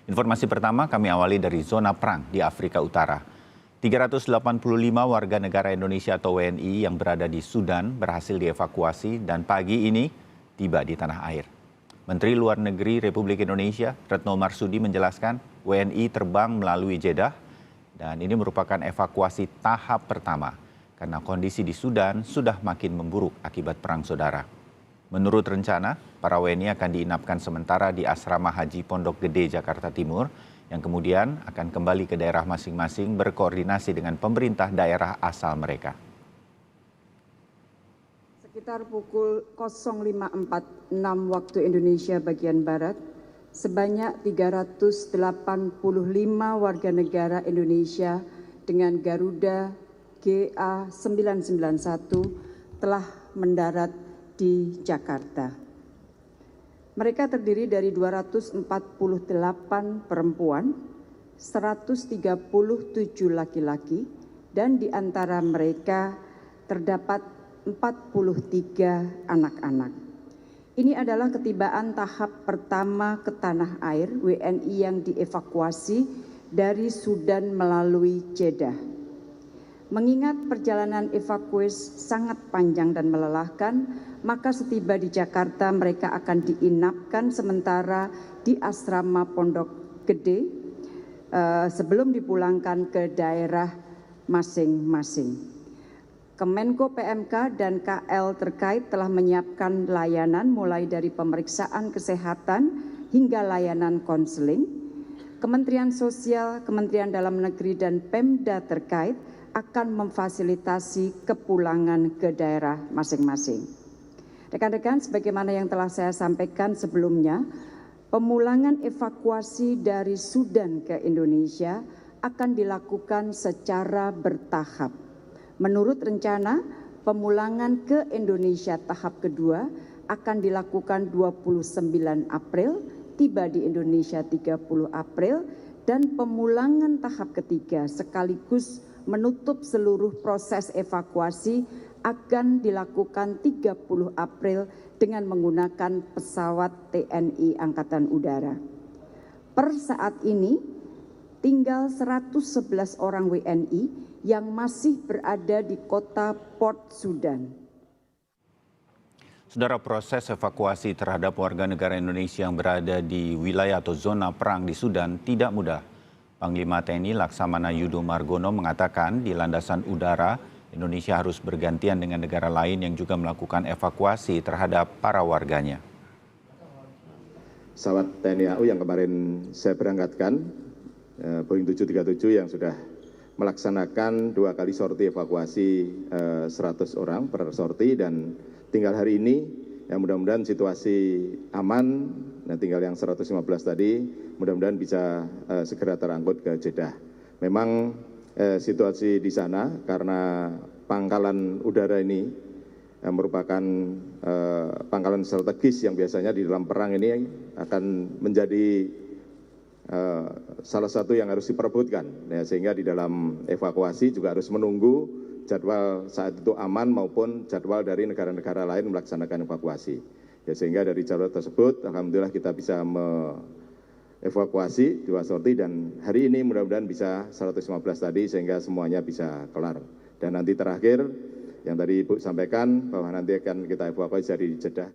Informasi pertama kami awali dari zona perang di Afrika Utara. 385 warga negara Indonesia atau WNI yang berada di Sudan berhasil dievakuasi dan pagi ini tiba di tanah air. Menteri Luar Negeri Republik Indonesia, Retno Marsudi menjelaskan WNI terbang melalui Jeddah dan ini merupakan evakuasi tahap pertama karena kondisi di Sudan sudah makin memburuk akibat perang saudara. Menurut rencana, para WNI akan diinapkan sementara di Asrama Haji Pondok Gede, Jakarta Timur, yang kemudian akan kembali ke daerah masing-masing berkoordinasi dengan pemerintah daerah asal mereka. Sekitar pukul 05.46 waktu Indonesia bagian Barat, sebanyak 385 warga negara Indonesia dengan Garuda GA991 telah mendarat di Jakarta. Mereka terdiri dari 248 perempuan, 137 laki-laki, dan di antara mereka terdapat 43 anak-anak. Ini adalah ketibaan tahap pertama ke tanah air WNI yang dievakuasi dari Sudan melalui Jeddah. Mengingat perjalanan evakuasi sangat panjang dan melelahkan, maka setiba di Jakarta mereka akan diinapkan sementara di Asrama Pondok Gede sebelum dipulangkan ke daerah masing-masing. Kemenko PMK dan KL terkait telah menyiapkan layanan mulai dari pemeriksaan kesehatan hingga layanan konseling. Kementerian Sosial, Kementerian Dalam Negeri dan Pemda terkait akan memfasilitasi kepulangan ke daerah masing-masing. Rekan-rekan, sebagaimana yang telah saya sampaikan sebelumnya, pemulangan evakuasi dari Sudan ke Indonesia akan dilakukan secara bertahap. Menurut rencana, pemulangan ke Indonesia tahap kedua akan dilakukan 29 April, tiba di Indonesia 30 April, dan pemulangan tahap ketiga sekaligus menutup seluruh proses evakuasi akan dilakukan 30 April dengan menggunakan pesawat TNI Angkatan Udara. Per saat ini tinggal 111 orang WNI yang masih berada di kota Port Sudan. Saudara, proses evakuasi terhadap warga negara Indonesia yang berada di wilayah atau zona perang di Sudan tidak mudah. Panglima TNI Laksamana Yudo Margono mengatakan di landasan udara Indonesia harus bergantian dengan negara lain yang juga melakukan evakuasi terhadap para warganya. Pesawat TNI AU yang kemarin saya berangkatkan, Boeing 737 yang sudah melaksanakan 2 kali sorti evakuasi 100 orang per sorti, dan tinggal hari ini yang mudah-mudahan situasi aman. Nah, tinggal yang 115 tadi mudah-mudahan bisa segera terangkut ke Jeddah. Memang situasi di sana karena pangkalan udara ini merupakan pangkalan strategis yang biasanya di dalam perang ini akan menjadi salah satu yang harus diperebutkan. Ya, sehingga di dalam evakuasi juga harus menunggu jadwal saat itu aman maupun jadwal dari negara-negara lain melaksanakan evakuasi. Ya, sehingga dari jadwal tersebut alhamdulillah kita bisa evakuasi 2 sorti, dan hari ini mudah-mudahan bisa 115 tadi sehingga semuanya bisa kelar. Dan nanti terakhir yang tadi Ibu sampaikan bahwa nanti akan kita evakuasi dari Jeddah.